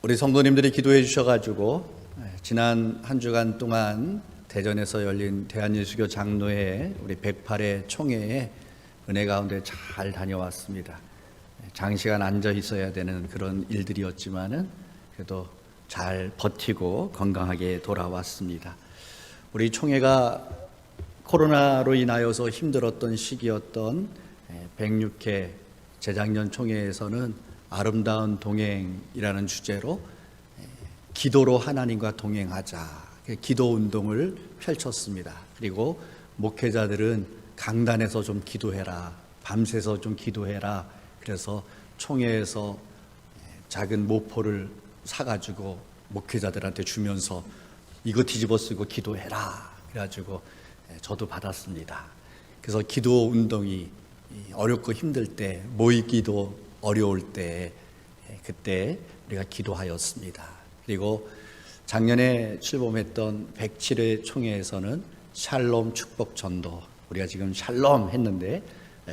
우리 성도님들이 기도해 주셔가지고 지난 한 주간 동안 대전에서 열린 대한예수교 장로회 우리 108회 총회에 은혜 가운데 잘 다녀왔습니다. 장시간 앉아 있어야 되는 그런 일들이었지만은 그래도 잘 버티고 건강하게 돌아왔습니다. 우리 총회가 코로나로 인하여서 힘들었던 시기였던 106회 재작년 총회에서는 아름다운 동행이라는 주제로 기도로 하나님과 동행하자 기도 운동을 펼쳤습니다. 그리고 목회자들은 강단에서 좀 기도해라, 밤새서 좀 기도해라. 그래서 총회에서 작은 모포를 사가지고 목회자들한테 주면서 이거 뒤집어 쓰고 기도해라. 그래가지고 저도 받았습니다. 그래서 기도 운동이 어렵고 힘들 때, 모이기도 어려울 때, 그때 우리가 기도하였습니다. 그리고 작년에 출범했던 107회 총회에서는 샬롬 축복 전도, 우리가 지금 샬롬 했는데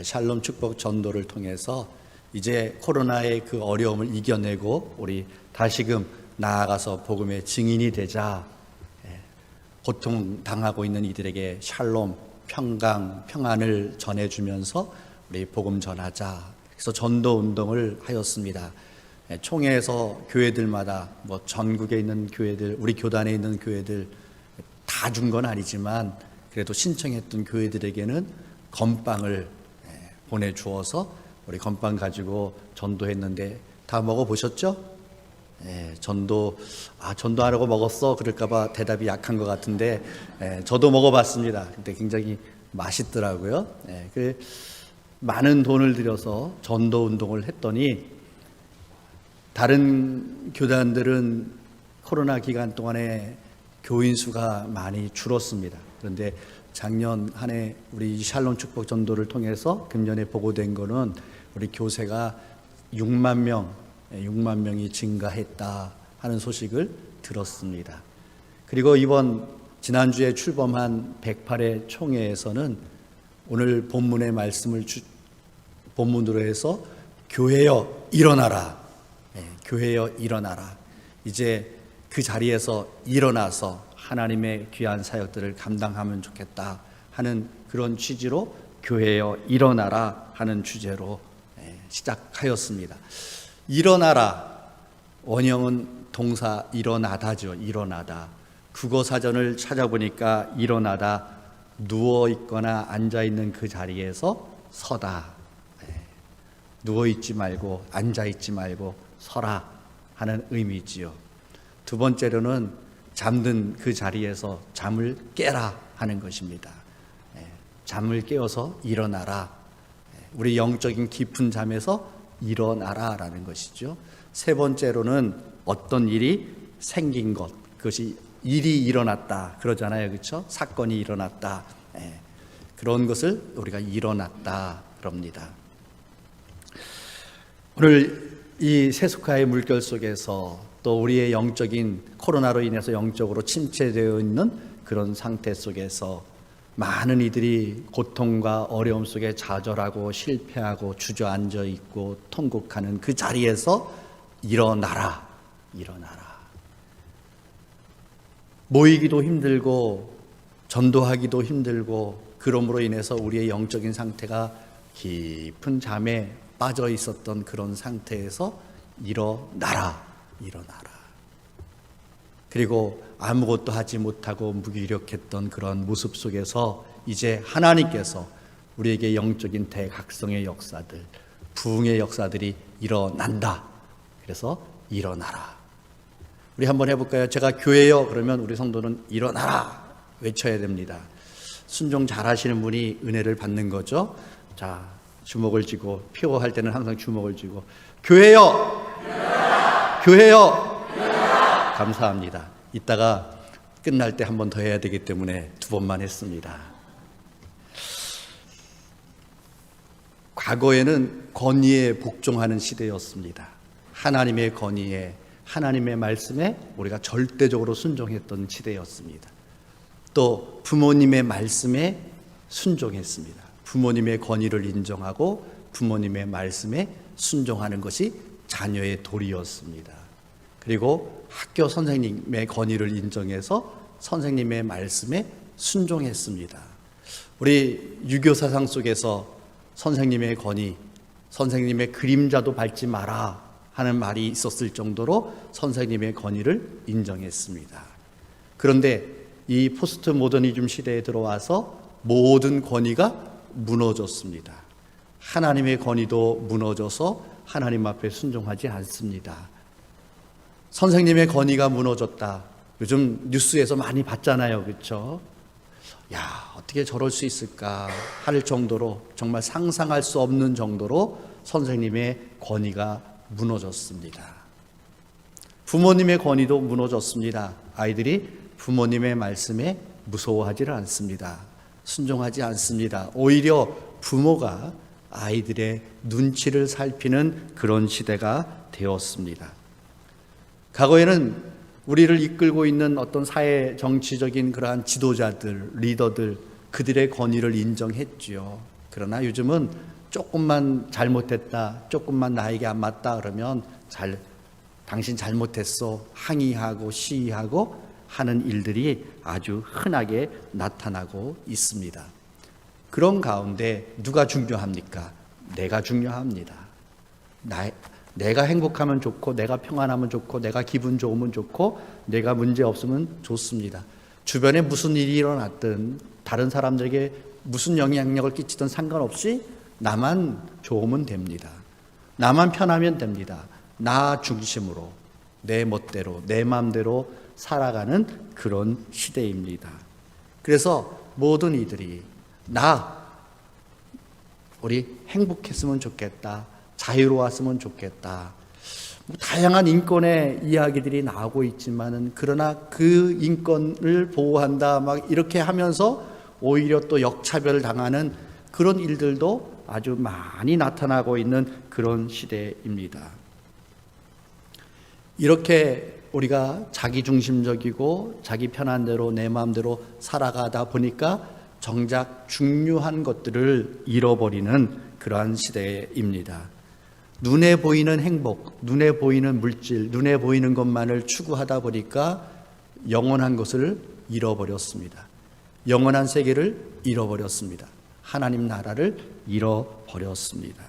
샬롬 축복 전도를 통해서 이제 코로나의 그 어려움을 이겨내고 우리 다시금 나아가서 복음의 증인이 되자. 고통당하고 있는 이들에게 샬롬, 평강, 평안을 전해주면서 우리 복음 전하자. 그래서 전도 운동을 하였습니다. 총회에서 교회들마다 전국에 있는 교회들, 우리 교단에 있는 교회들 다 준 건 아니지만 그래도 신청했던 교회들에게는 건빵을 보내주어서 우리 건빵 가지고 전도했는데 다 먹어보셨죠? 전도하라고 먹었어? 그럴까봐 대답이 약한 것 같은데 저도 먹어봤습니다. 근데 굉장히 맛있더라고요. 많은 돈을 들여서 전도 운동을 했더니 다른 교단들은 코로나 기간 동안에 교인 수가 많이 줄었습니다. 그런데 작년 한 해 우리 샬롬 축복 전도를 통해서 금년에 보고된 거는 우리 교세가 6만 명이 증가했다 하는 소식을 들었습니다. 그리고 지난주에 출범한 108회 총회에서는 오늘 본문의 말씀을 본문으로 해서 교회여 일어나라. 교회여 일어나라. 이제 그 자리에서 일어나서 하나님의 귀한 사역들을 감당하면 좋겠다 하는 그런 취지로 교회여 일어나라 하는 주제로 시작하였습니다. 일어나라, 원형은 동사 일어나다죠. 일어나다. 국어 사전을 찾아보니까 일어나다, 누워있거나 앉아있는 그 자리에서 서다. 누워있지 말고 앉아있지 말고 서라 하는 의미지요. 두 번째로는 잠든 그 자리에서 잠을 깨라 하는 것입니다. 잠을 깨어서 일어나라. 우리 영적인 깊은 잠에서 일어나라 라는 것이죠. 세 번째로는 어떤 일이 생긴 것, 그것이 일이 일어났다 그러잖아요. 그렇죠? 사건이 일어났다. 그런 것을 우리가 일어났다 그럽니다. 오늘 이 세속화의 물결 속에서 또 우리의 영적인 코로나로 인해서 영적으로 침체되어 있는 그런 상태 속에서 많은 이들이 고통과 어려움 속에 좌절하고 실패하고 주저앉아 있고 통곡하는 그 자리에서 일어나라. 모이기도 힘들고 전도하기도 힘들고 그러므로 인해서 우리의 영적인 상태가 깊은 잠에 빠져 있었던 그런 상태에서 일어나라. 그리고 아무것도 하지 못하고 무기력했던 그런 모습 속에서 이제 하나님께서 우리에게 영적인 대각성의 역사들, 부흥의 역사들이 일어난다. 그래서 일어나라. 우리 한번 해볼까요? 제가 교회요 그러면 우리 성도는 일어나라 외쳐야 됩니다. 순종 잘 하시는 분이 은혜를 받는 거죠. 자, 주먹을 쥐고 표할 때는 항상 주먹을 쥐고 교회요! 교회요! 감사합니다. 이따가 끝날 때 한 번 더 해야 되기 때문에 2번만 했습니다. 과거에는 권위에 복종하는 시대였습니다. 하나님의 권위에, 하나님의 말씀에 우리가 절대적으로 순종했던 시대였습니다. 또 부모님의 말씀에 순종했습니다. 부모님의 권위를 인정하고 부모님의 말씀에 순종하는 것이 자녀의 도리였습니다. 그리고 학교 선생님의 권위를 인정해서 선생님의 말씀에 순종했습니다. 우리 유교 사상 속에서 선생님의 권위, 선생님의 그림자도 밟지 마라 하는 말이 있었을 정도로 선생님의 권위를 인정했습니다. 그런데 이 포스트 모더니즘 시대에 들어와서 모든 권위가 무너졌습니다. 하나님의 권위도 무너져서 하나님 앞에 순종하지 않습니다. 선생님의 권위가 무너졌다. 요즘 뉴스에서 많이 봤잖아요. 그렇죠? 야, 어떻게 저럴 수 있을까 할 정도로, 정말 상상할 수 없는 정도로 선생님의 권위가 무너졌습니다. 부모님의 권위도 무너졌습니다. 아이들이 부모님의 말씀에 무서워하지를 않습니다. 순종하지 않습니다. 오히려 부모가 아이들의 눈치를 살피는 그런 시대가 되었습니다. 과거에는 우리를 이끌고 있는 어떤 사회 정치적인 그러한 지도자들, 리더들, 그들의 권위를 인정했지요. 그러나 요즘은 조금만 잘못했다, 조금만 나에게 안 맞다 그러면 당신 잘못했어 항의하고 시위하고 하는 일들이 아주 흔하게 나타나고 있습니다. 그런 가운데 누가 중요합니까? 내가 중요합니다. 내가 행복하면 좋고, 내가 평안하면 좋고, 내가 기분 좋으면 좋고, 내가 문제 없으면 좋습니다. 주변에 무슨 일이 일어났든 다른 사람들에게 무슨 영향력을 끼치든 상관없이 나만 좋으면 됩니다. 나만 편하면 됩니다. 나 중심으로 내 멋대로 내 마음대로 살아가는 그런 시대입니다. 그래서 모든 이들이 우리 행복했으면 좋겠다, 자유로웠으면 좋겠다, 다양한 인권의 이야기들이 나오고 있지만은, 그러나 그 인권을 보호한다 막 이렇게 하면서 오히려 또 역차별 당하는 그런 일들도 아주 많이 나타나고 있는 그런 시대입니다. 이렇게 우리가 자기중심적이고 자기 편한 대로 내 마음대로 살아가다 보니까 정작 중요한 것들을 잃어버리는 그러한 시대입니다. 눈에 보이는 행복, 눈에 보이는 물질, 눈에 보이는 것만을 추구하다 보니까 영원한 것을 잃어버렸습니다. 영원한 세계를 잃어버렸습니다. 하나님 나라를 잃어버렸습니다.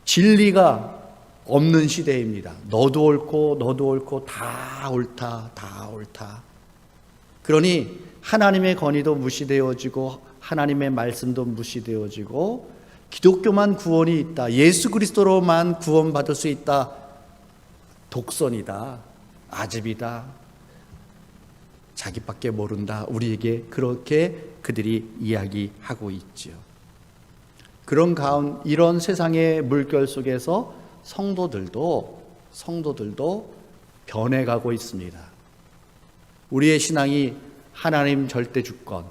진리가 없는 시대입니다. 너도 옳고 다 옳다, 다 옳다. 그러니 하나님의 권위도 무시되어지고 하나님의 말씀도 무시되어지고 기독교만 구원이 있다, 예수 그리스도로만 구원받을 수 있다, 독선이다, 아집이다, 자기밖에 모른다, 우리에게 그렇게 그들이 이야기하고 있지요. 이런 세상의 물결 속에서 성도들도 변해가고 있습니다. 우리의 신앙이 하나님 절대 주권,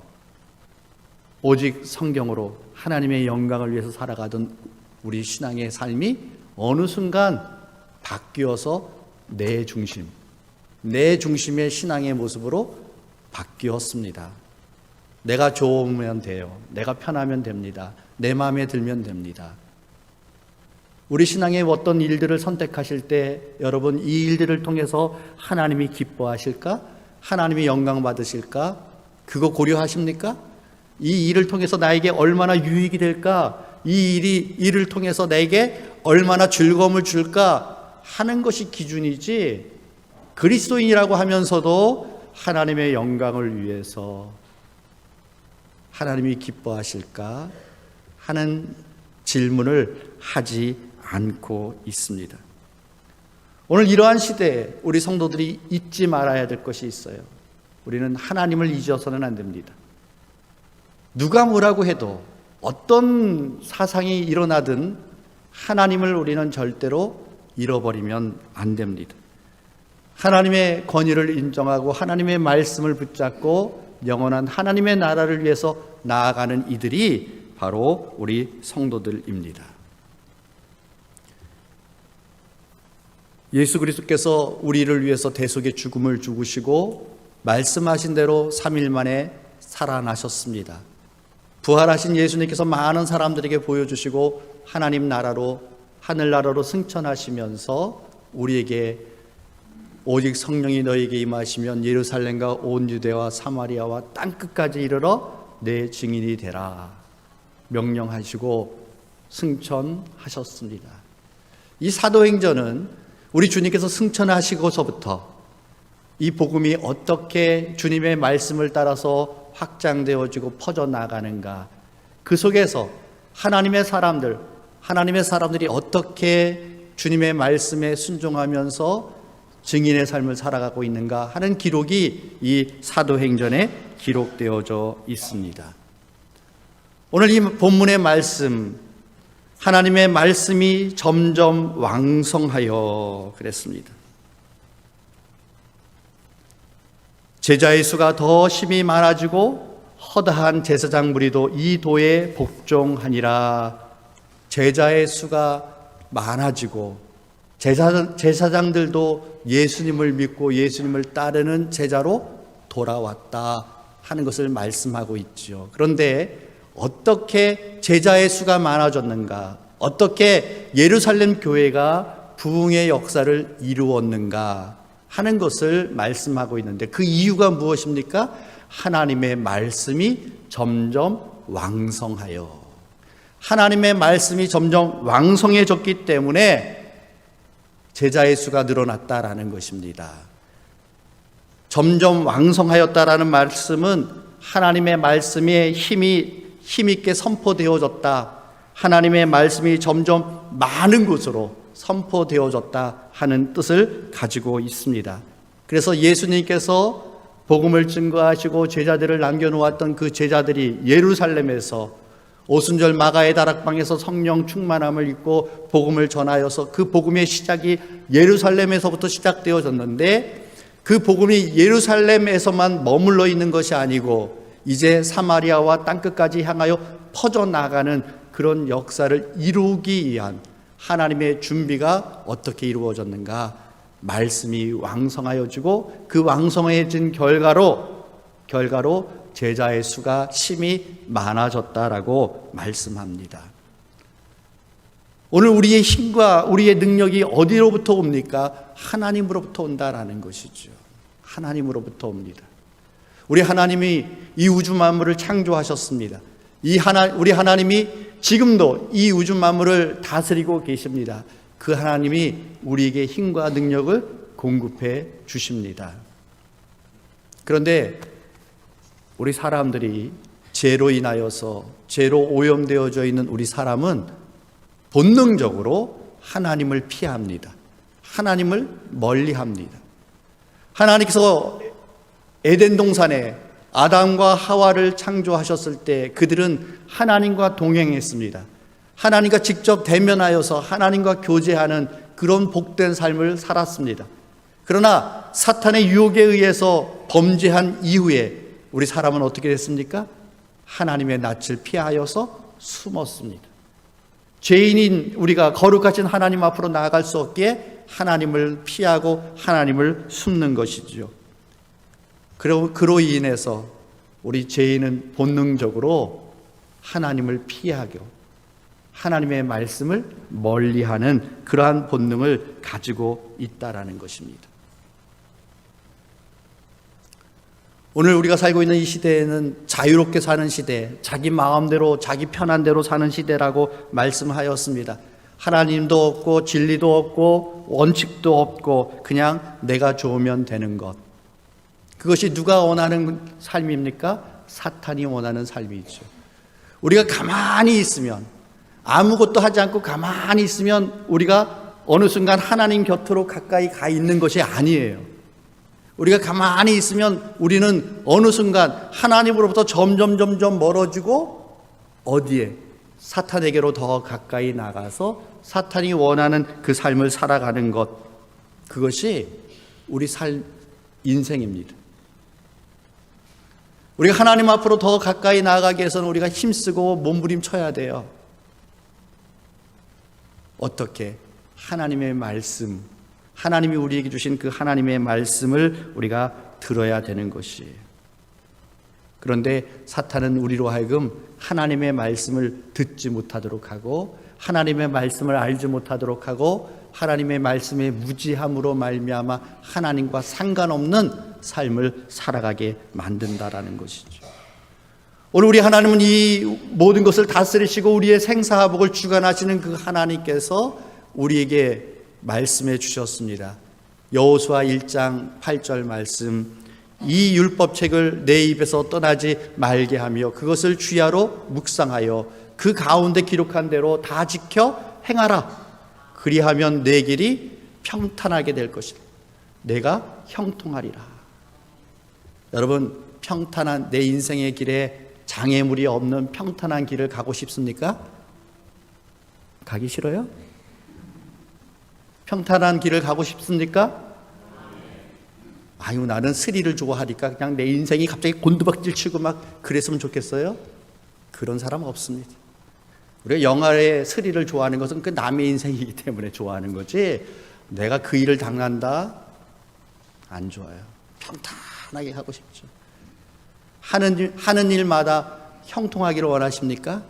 오직 성경으로 하나님의 영광을 위해서 살아가던 우리 신앙의 삶이 어느 순간 바뀌어서 내 중심의 신앙의 모습으로 바뀌었습니다. 내가 좋으면 돼요. 내가 편하면 됩니다. 내 마음에 들면 됩니다. 우리 신앙의 어떤 일들을 선택하실 때 여러분, 이 일들을 통해서 하나님이 기뻐하실까? 하나님이 영광 받으실까? 그거 고려하십니까? 이 일을 통해서 나에게 얼마나 유익이 될까? 이 일을 통해서 나에게 얼마나 즐거움을 줄까? 하는 것이 기준이지, 그리스도인이라고 하면서도 하나님의 영광을 위해서 하나님이 기뻐하실까? 하는 질문을 하지 않고 있습니다. 오늘 이러한 시대에 우리 성도들이 잊지 말아야 될 것이 있어요. 우리는 하나님을 잊어서는 안 됩니다. 누가 뭐라고 해도, 어떤 사상이 일어나든 하나님을 우리는 절대로 잃어버리면 안 됩니다. 하나님의 권위를 인정하고 하나님의 말씀을 붙잡고 영원한 하나님의 나라를 위해서 나아가는 이들이 바로 우리 성도들입니다. 예수 그리스도께서 우리를 위해서 대속의 죽음을 죽으시고 말씀하신 대로 3일 만에 살아나셨습니다. 부활하신 예수님께서 많은 사람들에게 보여주시고 하나님 나라로, 하늘나라로 승천하시면서 우리에게 오직 성령이 너에게 임하시면 예루살렘과 온 유대와 사마리아와 땅끝까지 이르러 내 증인이 되라 명령하시고 승천하셨습니다. 이 사도행전은 우리 주님께서 승천하시고서부터 이 복음이 어떻게 주님의 말씀을 따라서 확장되어지고 퍼져나가는가, 그 속에서 하나님의 사람들이 어떻게 주님의 말씀에 순종하면서 증인의 삶을 살아가고 있는가 하는 기록이 이 사도행전에 기록되어져 있습니다. 오늘 이 본문의 말씀, 하나님의 말씀이 점점 왕성하여 그랬습니다. 제자의 수가 더 심히 많아지고 허다한 제사장 무리도 이 도에 복종하니라. 제자의 수가 많아지고 제사장들도 예수님을 믿고 예수님을 따르는 제자로 돌아왔다 하는 것을 말씀하고 있죠. 그런데 어떻게 제자의 수가 많아졌는가, 어떻게 예루살렘 교회가 부흥의 역사를 이루었는가 하는 것을 말씀하고 있는데, 그 이유가 무엇입니까? 하나님의 말씀이 점점 왕성하여, 하나님의 말씀이 점점 왕성해졌기 때문에 제자의 수가 늘어났다라는 것입니다. 점점 왕성하였다라는 말씀은 하나님의 말씀의 힘있게 선포되어졌다, 하나님의 말씀이 점점 많은 곳으로 선포되어졌다 하는 뜻을 가지고 있습니다. 그래서 예수님께서 복음을 증거하시고 제자들을 남겨놓았던 그 제자들이 예루살렘에서 오순절 마가의 다락방에서 성령 충만함을 입고 복음을 전하여서 그 복음의 시작이 예루살렘에서부터 시작되어졌는데, 그 복음이 예루살렘에서만 머물러 있는 것이 아니고 이제 사마리아와 땅끝까지 향하여 퍼져나가는 그런 역사를 이루기 위한 하나님의 준비가 어떻게 이루어졌는가? 말씀이 왕성하여지고 그 왕성해진 결과로 제자의 수가 심히 많아졌다라고 말씀합니다. 오늘 우리의 힘과 우리의 능력이 어디로부터 옵니까? 하나님으로부터 온다라는 것이죠. 하나님으로부터 옵니다. 우리 하나님이 이 우주 만물을 창조하셨습니다. 우리 하나님이 지금도 이 우주 만물을 다스리고 계십니다. 그 하나님이 우리에게 힘과 능력을 공급해 주십니다. 그런데 우리 사람들이 죄로 인하여서 죄로 오염되어져 있는 우리 사람은 본능적으로 하나님을 피합니다. 하나님을 멀리합니다. 하나님께서 에덴 동산에 아담과 하와를 창조하셨을 때 그들은 하나님과 동행했습니다. 하나님과 직접 대면하여서 하나님과 교제하는 그런 복된 삶을 살았습니다. 그러나 사탄의 유혹에 의해서 범죄한 이후에 우리 사람은 어떻게 됐습니까? 하나님의 낯을 피하여서 숨었습니다. 죄인인 우리가 거룩하신 하나님 앞으로 나아갈 수 없기에 하나님을 피하고 하나님을 숨는 것이죠. 그로 인해서 우리 죄인은 본능적으로 하나님을 피하고 하나님의 말씀을 멀리하는 그러한 본능을 가지고 있다라는 것입니다. 오늘 우리가 살고 있는 이 시대에는 자유롭게 사는 시대, 자기 마음대로 자기 편한 대로 사는 시대라고 말씀하였습니다. 하나님도 없고 진리도 없고 원칙도 없고 그냥 내가 좋으면 되는 것. 그것이 누가 원하는 삶입니까? 사탄이 원하는 삶이죠. 우리가 가만히 있으면, 아무것도 하지 않고 가만히 있으면 우리가 어느 순간 하나님 곁으로 가까이 가 있는 것이 아니에요. 우리가 가만히 있으면 우리는 어느 순간 하나님으로부터 점점 멀어지고 어디에? 사탄에게로 더 가까이 나가서 사탄이 원하는 그 삶을 살아가는 것, 그것이 우리 인생입니다. 우리가 하나님 앞으로 더 가까이 나아가기 위해서는 우리가 힘쓰고 몸부림쳐야 돼요. 어떻게? 하나님의 말씀, 하나님이 우리에게 주신 그 하나님의 말씀을 우리가 들어야 되는 것이에요. 그런데 사탄은 우리로 하여금 하나님의 말씀을 듣지 못하도록 하고 하나님의 말씀을 알지 못하도록 하고 하나님의 말씀의 무지함으로 말미암아 하나님과 상관없는 삶을 살아가게 만든다라는 것이죠. 오늘 우리 하나님은 이 모든 것을 다스리시고 우리의 생사화복을 주관하시는 그 하나님께서 우리에게 말씀해 주셨습니다. 여호수아 1장 8절 말씀, 이 율법책을 내 입에서 떠나지 말게 하며 그것을 주야로 묵상하여 그 가운데 기록한 대로 다 지켜 행하라. 그리하면 내 길이 평탄하게 될 것이다. 내가 형통하리라. 여러분, 평탄한 내 인생의 길에 장애물이 없는 평탄한 길을 가고 싶습니까? 가기 싫어요? 평탄한 길을 가고 싶습니까? 아유, 나는 스릴을 좋아하니까 그냥 내 인생이 갑자기 곤두박질 치고 막 그랬으면 좋겠어요? 그런 사람 없습니다. 우리가 영화의 스릴을 좋아하는 것은 그 남의 인생이기 때문에 좋아하는 거지, 내가 그 일을 당한다? 안 좋아요. 평탄하게 하고 싶죠. 하는 일마다 형통하기를 원하십니까?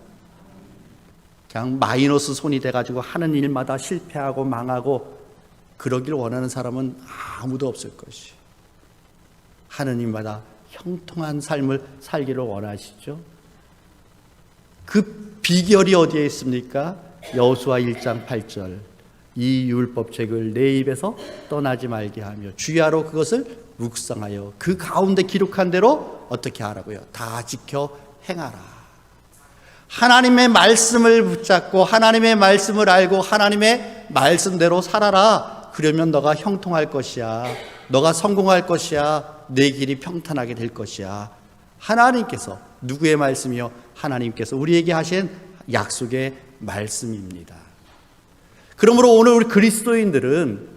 그냥 마이너스 손이 돼가지고 하는 일마다 실패하고 망하고 그러길 원하는 사람은 아무도 없을 것이. 하는 일마다 형통한 삶을 살기를 원하시죠. 그 비결이 어디에 있습니까? 여호수아 1장 8절, 이 율법책을 내 입에서 떠나지 말게 하며 주야로 그것을 묵상하여 그 가운데 기록한 대로 어떻게 하라고요? 다 지켜 행하라. 하나님의 말씀을 붙잡고 하나님의 말씀을 알고 하나님의 말씀대로 살아라. 그러면 너가 형통할 것이야. 너가 성공할 것이야. 내 길이 평탄하게 될 것이야. 하나님께서, 누구의 말씀이요? 하나님께서 우리에게 하신 약속의 말씀입니다. 그러므로 오늘 우리 그리스도인들은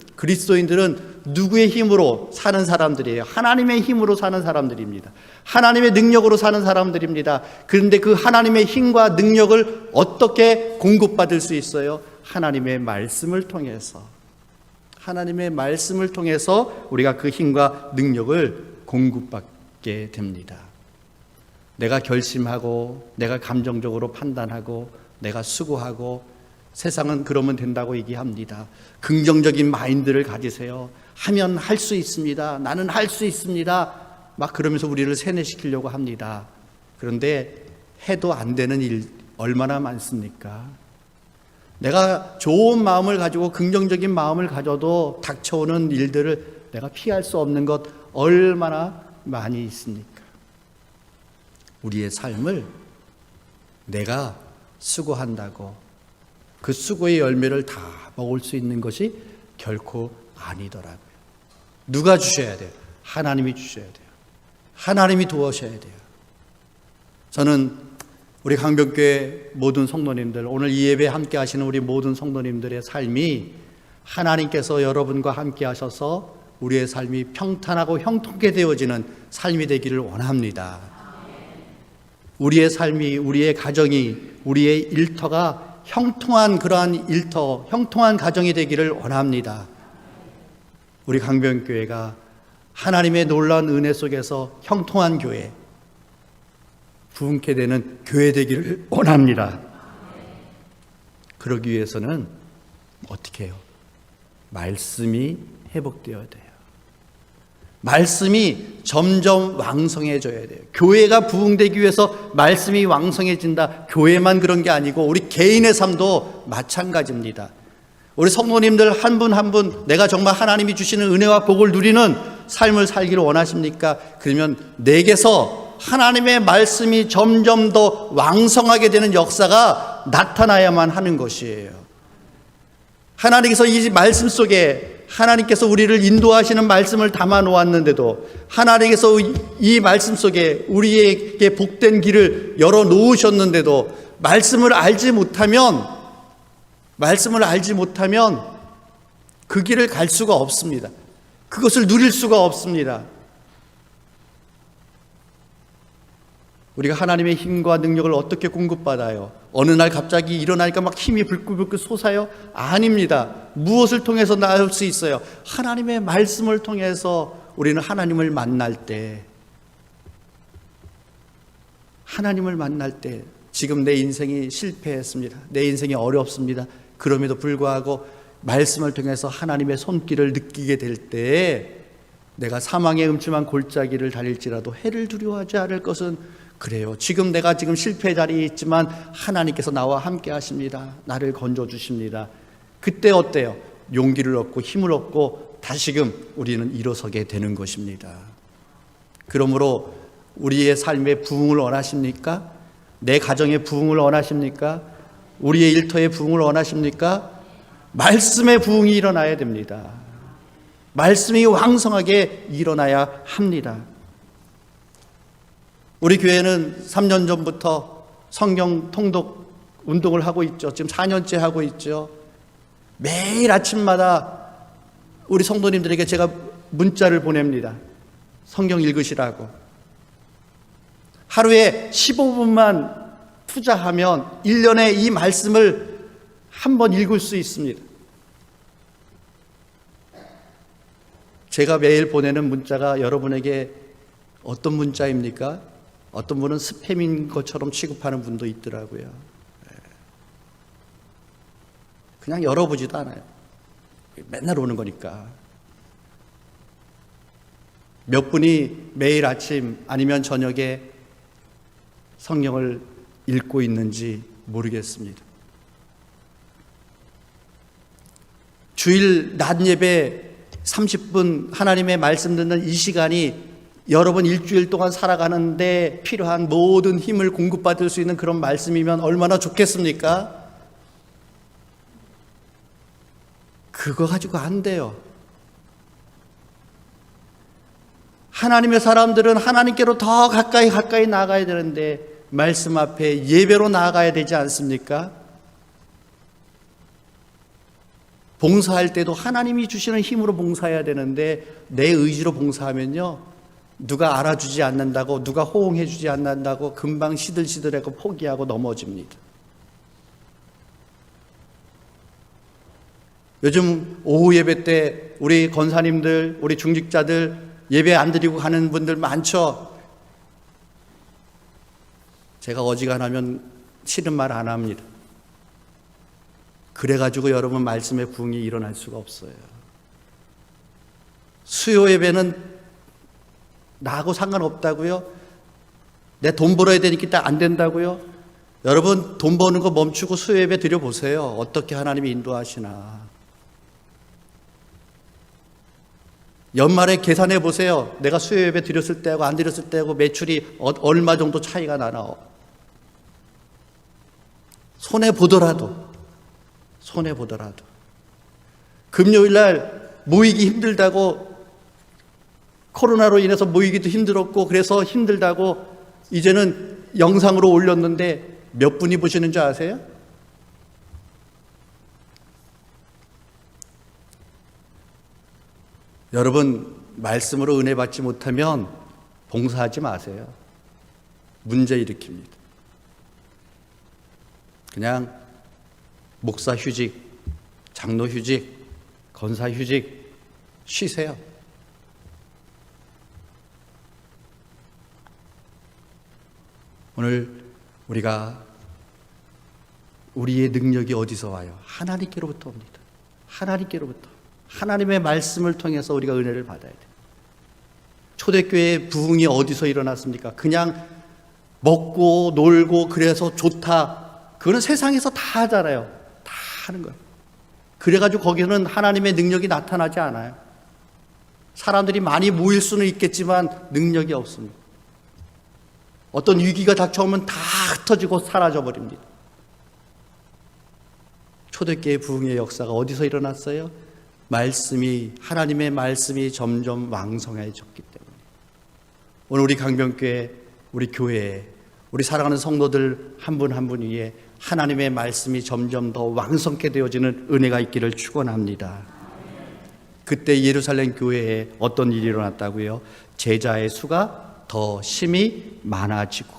누구의 힘으로 사는 사람들이에요? 하나님의 힘으로 사는 사람들입니다. 하나님의 능력으로 사는 사람들입니다. 그런데 그 하나님의 힘과 능력을 어떻게 공급받을 수 있어요? 하나님의 말씀을 통해서. 하나님의 말씀을 통해서 우리가 그 힘과 능력을 공급받게 됩니다. 내가 결심하고 내가 감정적으로 판단하고 내가 수고하고, 세상은 그러면 된다고 얘기합니다. 긍정적인 마인드를 가지세요. 하면 할 수 있습니다. 나는 할 수 있습니다. 막 그러면서 우리를 세뇌시키려고 합니다. 그런데 해도 안 되는 일 얼마나 많습니까? 내가 좋은 마음을 가지고 긍정적인 마음을 가져도 닥쳐오는 일들을 내가 피할 수 없는 것 얼마나 많이 있습니까? 우리의 삶을 내가 수고한다고 그 수고의 열매를 다 먹을 수 있는 것이 결코 아니더라고요. 누가 주셔야 돼요? 하나님이 주셔야 돼요. 하나님이 도와주셔야 돼요. 저는 우리 강변교회 모든 성도님들, 오늘 이 예배 함께 하시는 우리 모든 성도님들의 삶이 하나님께서 여러분과 함께 하셔서 우리의 삶이 평탄하고 형통하게 되어지는 삶이 되기를 원합니다. 우리의 삶이, 우리의 가정이, 우리의 일터가 형통한 그러한 일터, 형통한 가정이 되기를 원합니다. 우리 강변교회가 하나님의 놀라운 은혜 속에서 형통한 교회, 부흥케 되는 교회 되기를 원합니다. 그러기 위해서는 어떻게 해요? 말씀이 회복되어야 돼요. 말씀이 점점 왕성해져야 돼요. 교회가 부흥되기 위해서 말씀이 왕성해진다. 교회만 그런 게 아니고 우리 개인의 삶도 마찬가지입니다. 우리 성도님들 한 분 한 분 내가 정말 하나님이 주시는 은혜와 복을 누리는 삶을 살기를 원하십니까? 그러면 내게서 하나님의 말씀이 점점 더 왕성하게 되는 역사가 나타나야만 하는 것이에요. 하나님께서 이 말씀 속에 하나님께서 우리를 인도하시는 말씀을 담아 놓았는데도, 하나님께서 이 말씀 속에 우리에게 복된 길을 열어 놓으셨는데도 말씀을 알지 못하면 그 길을 갈 수가 없습니다. 그것을 누릴 수가 없습니다. 우리가 하나님의 힘과 능력을 어떻게 공급받아요? 어느 날 갑자기 일어나니까 막 힘이 불끈불끈 솟아요? 아닙니다. 무엇을 통해서 나올 수 있어요? 하나님의 말씀을 통해서 우리는 하나님을 만날 때 지금 내 인생이 실패했습니다. 내 인생이 어렵습니다. 그럼에도 불구하고 말씀을 통해서 하나님의 손길을 느끼게 될 때에 내가 사망의 음침한 골짜기를 달릴지라도 해를 두려워하지 않을 것은 그래요. 지금 내가 실패의 자리에 있지만 하나님께서 나와 함께 하십니다. 나를 건져주십니다. 그때 어때요? 용기를 얻고 힘을 얻고 다시금 우리는 일어서게 되는 것입니다. 그러므로 우리의 삶의 부흥을 원하십니까? 내 가정의 부흥을 원하십니까? 우리의 일터의 부흥을 원하십니까? 말씀의 부흥이 일어나야 됩니다. 말씀이 왕성하게 일어나야 합니다. 우리 교회는 3년 전부터 성경 통독 운동을 하고 있죠. 지금 4년째 하고 있죠. 매일 아침마다 우리 성도님들에게 제가 문자를 보냅니다. 성경 읽으시라고. 하루에 15분만 투자하면 1년에 이 말씀을 한 번 읽을 수 있습니다. 제가 매일 보내는 문자가 여러분에게 어떤 문자입니까? 어떤 분은 스팸인 것처럼 취급하는 분도 있더라고요. 그냥 열어보지도 않아요. 맨날 오는 거니까. 몇 분이 매일 아침 아니면 저녁에 성경을 읽고 있는지 모르겠습니다. 주일 낮 예배 30분 하나님의 말씀 듣는 이 시간이 여러분 일주일 동안 살아가는데 필요한 모든 힘을 공급받을 수 있는 그런 말씀이면 얼마나 좋겠습니까? 그거 가지고 안 돼요. 하나님의 사람들은 하나님께로 더 가까이 나아가야 되는데 말씀 앞에 예배로 나아가야 되지 않습니까? 봉사할 때도 하나님이 주시는 힘으로 봉사해야 되는데 내 의지로 봉사하면요, 누가 알아주지 않는다고, 누가 호응해 주지 않는다고 금방 시들시들하고 포기하고 넘어집니다. 요즘 오후 예배 때 우리 권사님들, 우리 중직자들 예배 안 드리고 가는 분들 많죠. 제가 어지간하면 싫은 말 안 합니다. 그래가지고 여러분 말씀의 부흥이 일어날 수가 없어요. 수요 예배는 나하고 상관없다고요? 내 돈 벌어야 되니까 안 된다고요? 여러분 돈 버는 거 멈추고 수요 예배 드려보세요. 어떻게 하나님이 인도하시나. 연말에 계산해 보세요. 내가 수요 예배 드렸을 때하고 안 드렸을 때하고 매출이 얼마 정도 차이가 나나. 손해보더라도 금요일날 모이기 힘들다고, 코로나로 인해서 모이기도 힘들었고 그래서 힘들다고 이제는 영상으로 올렸는데 몇 분이 보시는 줄 아세요? 여러분 말씀으로 은혜 받지 못하면 봉사하지 마세요. 문제 일으킵니다. 그냥 목사 휴직, 장로 휴직, 권사 휴직 쉬세요. 오늘 우리가 우리의 능력이 어디서 와요? 하나님께로부터 옵니다. 하나님께로부터. 하나님의 말씀을 통해서 우리가 은혜를 받아야 돼요. 초대교회의 부흥이 어디서 일어났습니까? 그냥 먹고 놀고 그래서 좋다. 그거는 세상에서 다 하잖아요. 다 하는 거예요. 그래가지고 거기는 하나님의 능력이 나타나지 않아요. 사람들이 많이 모일 수는 있겠지만 능력이 없습니다. 어떤 위기가 닥쳐오면 다 흩어지고 사라져버립니다. 초대교회 부흥의 역사가 어디서 일어났어요? 하나님의 말씀이 점점 왕성해졌기 때문에. 오늘 우리 강변교회, 우리 교회에, 우리 사랑하는 성도들 한 분 한 분 위에 하나님의 말씀이 점점 더 왕성케 되어지는 은혜가 있기를 축원합니다. 그때 예루살렘 교회에 어떤 일이 일어났다고요? 제자의 수가 더 심히 많아지고,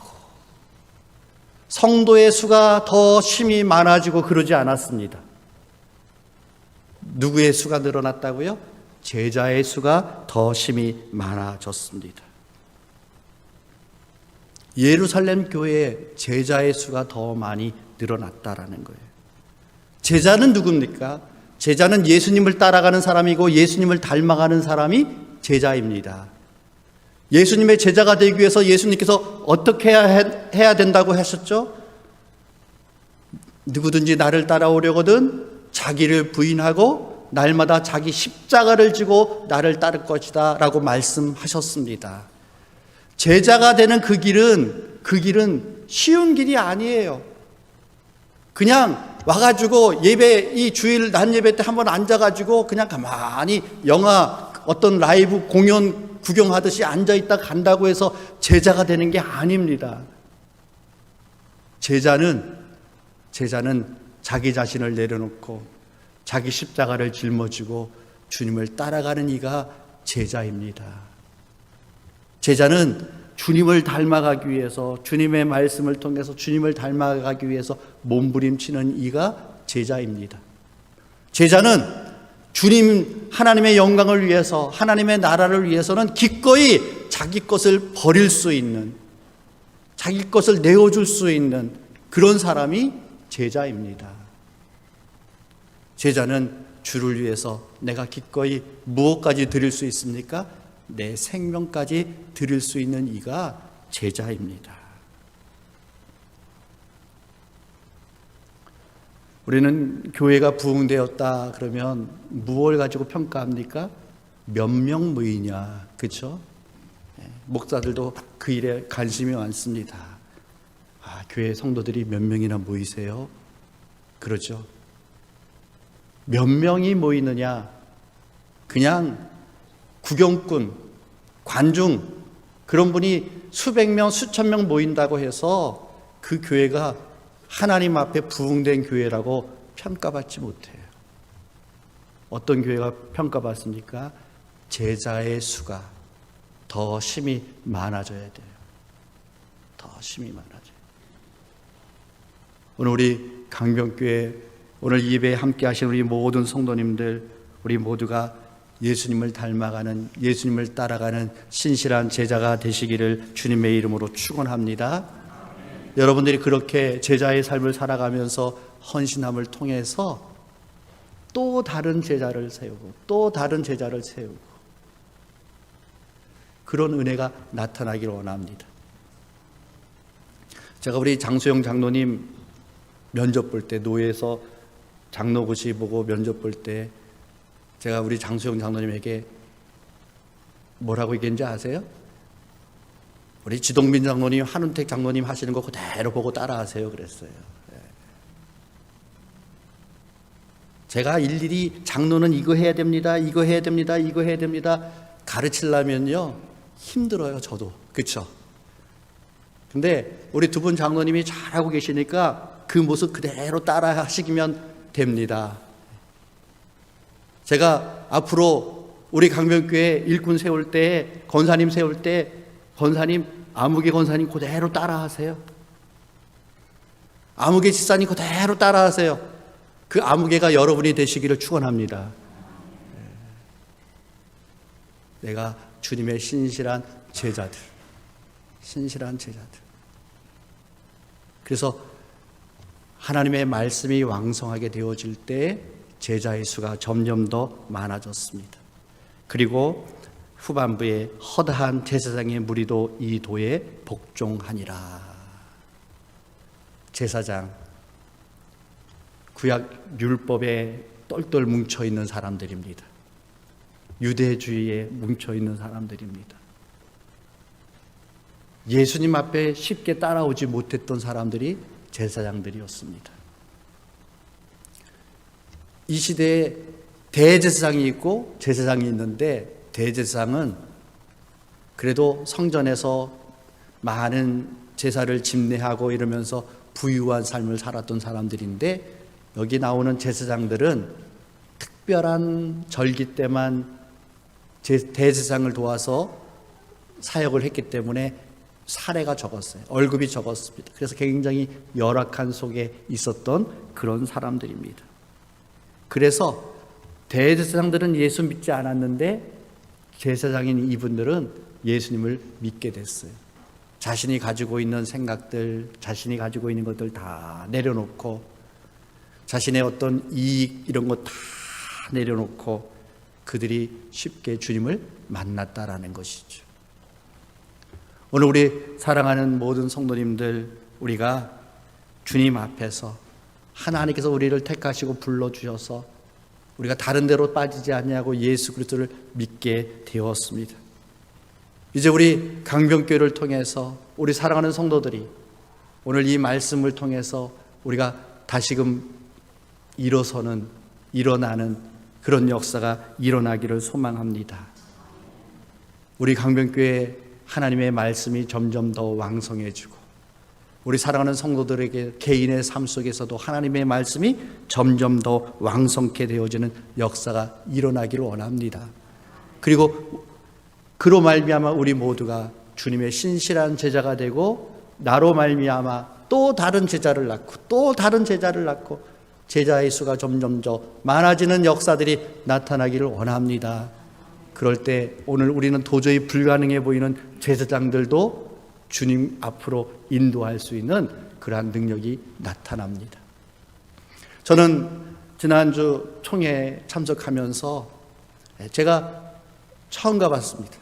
성도의 수가 더 심히 많아지고 그러지 않았습니다. 누구의 수가 늘어났다고요? 제자의 수가 더 심히 많아졌습니다. 예루살렘 교회에 제자의 수가 더 많이 늘어났다라는 거예요. 제자는 누굽니까? 제자는 예수님을 따라가는 사람이고 예수님을 닮아가는 사람이 제자입니다. 예수님의 제자가 되기 위해서 예수님께서 어떻게 해야 된다고 하셨죠? 누구든지 나를 따라오려거든 자기를 부인하고 날마다 자기 십자가를 지고 나를 따를 것이다 라고 말씀하셨습니다. 제자가 되는 그 길은 쉬운 길이 아니에요. 그냥 와가지고 이 주일 낮 예배 때 한번 앉아가지고 그냥 가만히 영화 어떤 라이브 공연 구경하듯이 앉아있다 간다고 해서 제자가 되는 게 아닙니다. 제자는 자기 자신을 내려놓고 자기 십자가를 짊어지고 주님을 따라가는 이가 제자입니다. 제자는 주님을 닮아가기 위해서 주님의 말씀을 통해서 주님을 닮아가기 위해서 몸부림치는 이가 제자입니다. 제자는 주님 하나님의 영광을 위해서 하나님의 나라를 위해서는 기꺼이 자기 것을 버릴 수 있는 자기 것을 내어줄 수 있는 그런 사람이 제자입니다. 제자는 주를 위해서 내가 기꺼이 무엇까지 드릴 수 있습니까? 내 생명까지 드릴 수 있는 이가 제자입니다. 우리는 교회가 부흥되었다 그러면 무엇을 가지고 평가합니까? 몇 명 모이냐, 그렇죠? 목사들도 그 일에 관심이 많습니다. 교회 성도들이 몇 명이나 모이세요? 그러죠. 몇 명이 모이느냐? 그냥 구경꾼, 관중 그런 분이 수백 명, 수천 명 모인다고 해서 그 교회가 하나님 앞에 부흥된 교회라고 평가받지 못해요. 어떤 교회가 평가받습니까? 제자의 수가 더 심히 많아져야 돼요. 더 심히 많아져요. 오늘 우리 강변교회 오늘 예배에 함께 하신 우리 모든 성도님들 우리 모두가 예수님을 닮아가는 예수님을 따라가는 신실한 제자가 되시기를 주님의 이름으로 축원합니다. 여러분들이 그렇게 제자의 삶을 살아가면서 헌신함을 통해서 또 다른 제자를 세우고 또 다른 제자를 세우고 그런 은혜가 나타나기를 원합니다. 제가 우리 장소영 장로님 면접 볼 때 노예에서 장로고시 보고 면접 볼 때 제가 우리 장소영 장로님에게 뭐라고 얘기했는지 아세요? 우리 지동빈 장로님, 한운택 장로님 하시는 거 그대로 보고 따라하세요 그랬어요. 제가 일일이 장로는 이거 해야 됩니다, 이거 해야 됩니다, 이거 해야 됩니다 가르치려면요 힘들어요. 저도. 그렇죠? 근데 우리 두 분 장로님이 잘하고 계시니까 그 모습 그대로 따라 하시면 됩니다. 제가 앞으로 우리 강변교회 일꾼 세울 때, 권사님 세울 때 권사님, 아무개 권사님 그대로 따라하세요. 아무개 집사님 그대로 따라하세요. 그 아무개가 여러분이 되시기를 축원합니다. 내가 주님의 신실한 제자들. 그래서 하나님의 말씀이 왕성하게 되어질 때 제자의 수가 점점 더 많아졌습니다. 그리고 후반부에 허다한 제사장의 무리도 이 도에 복종하니라. 제사장, 구약 율법에 똘똘 뭉쳐있는 사람들입니다. 유대주의에 뭉쳐있는 사람들입니다. 예수님 앞에 쉽게 따라오지 못했던 사람들이 제사장들이었습니다. 이 시대에 대제사장이 있고 제사장이 있는데 대제사장은 그래도 성전에서 많은 제사를 집례하고 이러면서 부유한 삶을 살았던 사람들인데 여기 나오는 제사장들은 특별한 절기 때만 대제사장을 도와서 사역을 했기 때문에 사례가 적었어요. 월급이 적었습니다. 그래서 굉장히 열악한 속에 있었던 그런 사람들입니다. 그래서 대제사장들은 예수 믿지 않았는데 제사장인 이분들은 예수님을 믿게 됐어요. 자신이 가지고 있는 생각들, 자신이 가지고 있는 것들 다 내려놓고 자신의 어떤 이익 이런 거 다 내려놓고 그들이 쉽게 주님을 만났다라는 것이죠. 오늘 우리 사랑하는 모든 성도님들, 우리가 주님 앞에서 하나님께서 우리를 택하시고 불러주셔서 우리가 다른 데로 빠지지 않냐고 예수 그리스도를 믿게 되었습니다. 이제 우리 강변교회를 통해서 우리 사랑하는 성도들이 오늘 이 말씀을 통해서 우리가 다시금 일어나는 그런 역사가 일어나기를 소망합니다. 우리 강변교회 하나님의 말씀이 점점 더 왕성해지고 우리 사랑하는 성도들에게 개인의 삶 속에서도 하나님의 말씀이 점점 더 왕성케 되어지는 역사가 일어나기를 원합니다. 그리고 그로 말미암아 우리 모두가 주님의 신실한 제자가 되고 나로 말미암아 또 다른 제자를 낳고 또 다른 제자를 낳고 제자의 수가 점점 더 많아지는 역사들이 나타나기를 원합니다. 그럴 때 오늘 우리는 도저히 불가능해 보이는 제사장들도 주님 앞으로 인도할 수 있는 그러한 능력이 나타납니다. 저는 지난주 총회에 참석하면서 제가 처음 가봤습니다.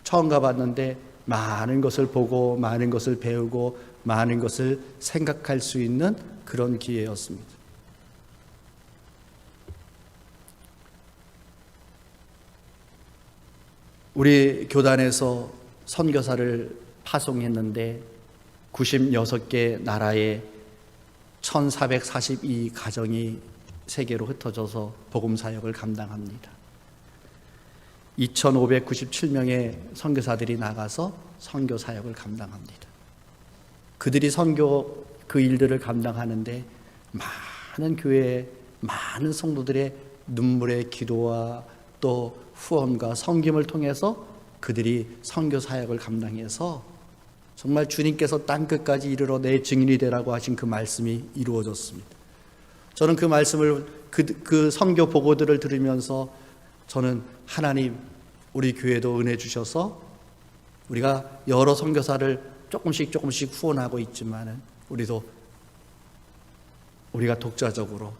처음 가봤는데 많은 것을 보고 많은 것을 배우고 많은 것을 생각할 수 있는 그런 기회였습니다. 우리 교단에서 선교사를 파송했는데 96개 나라에 1442 가정이 세계로 흩어져서 복음 사역을 감당합니다. 2597명의 선교사들이 나가서 선교 사역을 감당합니다. 그들이 선교 그 일들을 감당하는데 많은 교회, 많은 성도들의 눈물의 기도와 또 후원과 섬김을 통해서 그들이 선교 사역을 감당해서 정말 주님께서 땅끝까지 이르러 내 증인이 되라고 하신 그 말씀이 이루어졌습니다. 저는 그 말씀을 그 선교 보고들을 들으면서 저는 하나님 우리 교회도 은혜 주셔서 우리가 여러 선교사를 조금씩 후원하고 있지만은 우리가 독자적으로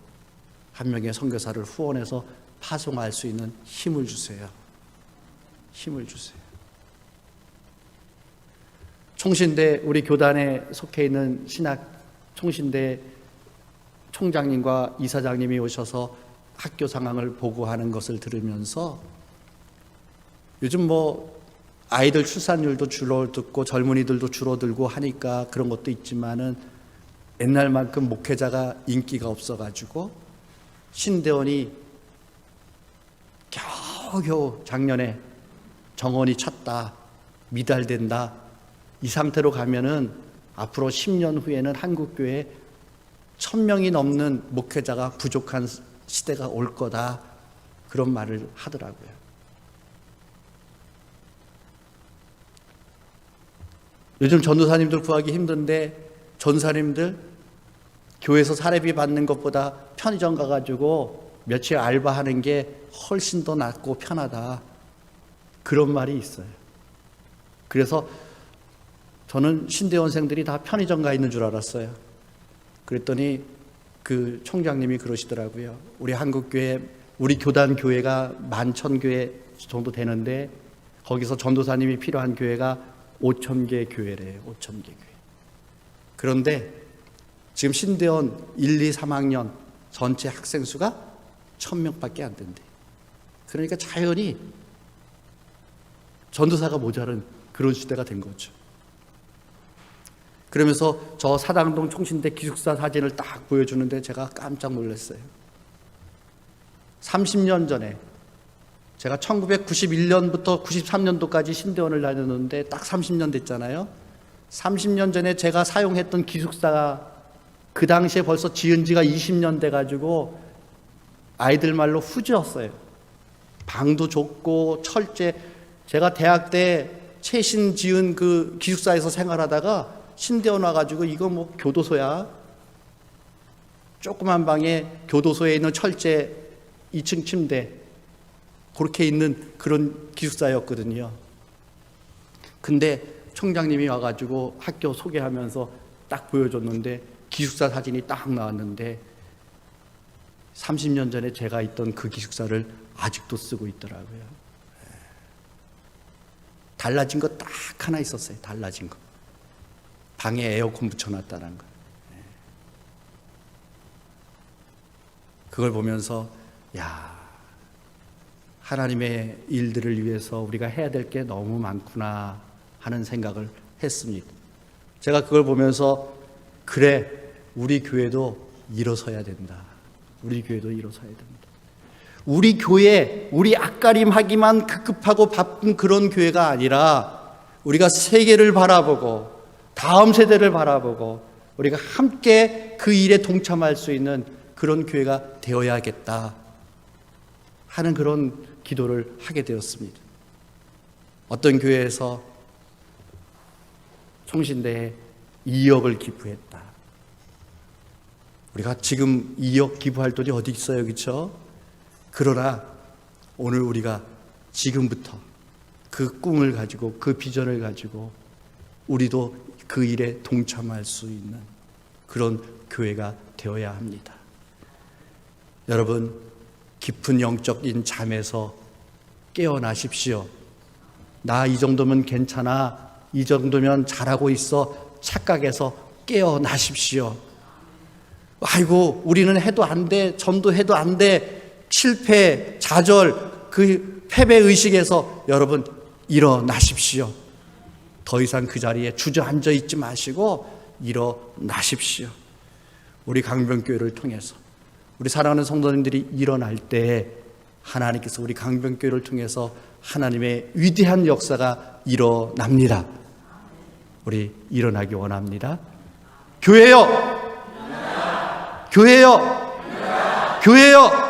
한 명의 선교사를 후원해서 파송할 수 있는 힘을 주세요. 힘을 주세요. 총신대 우리 교단에 속해 있는 총신대 총장님과 이사장님이 오셔서 학교 상황을 보고하는 것을 들으면서 요즘 아이들 출산율도 줄어들고 젊은이들도 줄어들고 하니까 그런 것도 있지만은 옛날만큼 목회자가 인기가 없어가지고 신대원이 겨우겨우 작년에 정원이 찼다, 미달된다, 이 상태로 가면은 앞으로 10년 후에는 한국교회에 1000명이 넘는 목회자가 부족한 시대가 올 거다, 그런 말을 하더라고요. 요즘 전도사님들 구하기 힘든데 전사님들 교회에서 사례비 받는 것보다 편의점 가가지고 며칠 알바하는 게 훨씬 더 낫고 편하다, 그런 말이 있어요. 그래서 저는 신대원생들이 다 편의점 가 있는 줄 알았어요. 그랬더니 그 총장님이 그러시더라고요. 우리 한국교회, 우리 교단 교회가 11,000교회 정도 되는데 거기서 전도사님이 필요한 교회가 5,000개 교회래요. 5,000개 교회. 그런데 지금 신대원 1, 2, 3학년 전체 학생 수가 1,000명밖에 안 된대. 그러니까 자연히 전도사가 모자른 그런 시대가 된 거죠. 그러면서 저 사당동 총신대 기숙사 사진을 딱 보여주는데 제가 깜짝 놀랐어요. 30년 전에 제가 1991년부터 93년도까지 신대원을 다녔는데 딱 30년 됐잖아요. 30년 전에 제가 사용했던 기숙사가 그 당시에 벌써 지은 지가 20년 돼가지고 아이들 말로 후지였어요. 방도 좁고 철제, 제가 대학 때 최신 지은 그 기숙사에서 생활하다가 신대원 와가지고 이거 교도소야, 조그만 방에 교도소에 있는 철제 2층 침대 그렇게 있는 그런 기숙사였거든요. 근데 총장님이 와가지고 학교 소개하면서 딱 보여줬는데 기숙사 사진이 딱 나왔는데 30년 전에 제가 있던 그 기숙사를 아직도 쓰고 있더라고요. 달라진 거 딱 하나 있었어요. 달라진 거. 방에 에어컨 붙여놨다는 거. 그걸 보면서 야, 하나님의 일들을 위해서 우리가 해야 될 게 너무 많구나 하는 생각을 했습니다. 제가 그걸 보면서 그래, 우리 교회도 일어서야 된다. 우리 교회도 일어서야 된다. 우리 교회, 우리 앞가림하기만 급급하고 바쁜 그런 교회가 아니라 우리가 세계를 바라보고 다음 세대를 바라보고 우리가 함께 그 일에 동참할 수 있는 그런 교회가 되어야겠다 하는 그런 기도를 하게 되었습니다. 어떤 교회에서 총신대에 2억을 기부했다. 우리가 지금 2억 기부할 돈이 어디 있어요, 그렇죠? 그러나 오늘 우리가 지금부터 그 꿈을 가지고 그 비전을 가지고 우리도 그 일에 동참할 수 있는 그런 교회가 되어야 합니다. 여러분, 깊은 영적인 잠에서 깨어나십시오. 나 이 정도면 괜찮아, 이 정도면 잘하고 있어 착각해서 깨어나십시오. 아이고, 우리는 해도 안 돼, 전도해도 안 돼, 실패, 좌절, 그 패배의식에서 여러분 일어나십시오. 더 이상 그 자리에 주저앉아 있지 마시고 일어나십시오. 우리 강변교회를 통해서 우리 사랑하는 성도님들이 일어날 때 하나님께서 우리 강변교회를 통해서 하나님의 위대한 역사가 일어납니다. 우리 일어나기 원합니다. 교회요! 교회요! 교회요!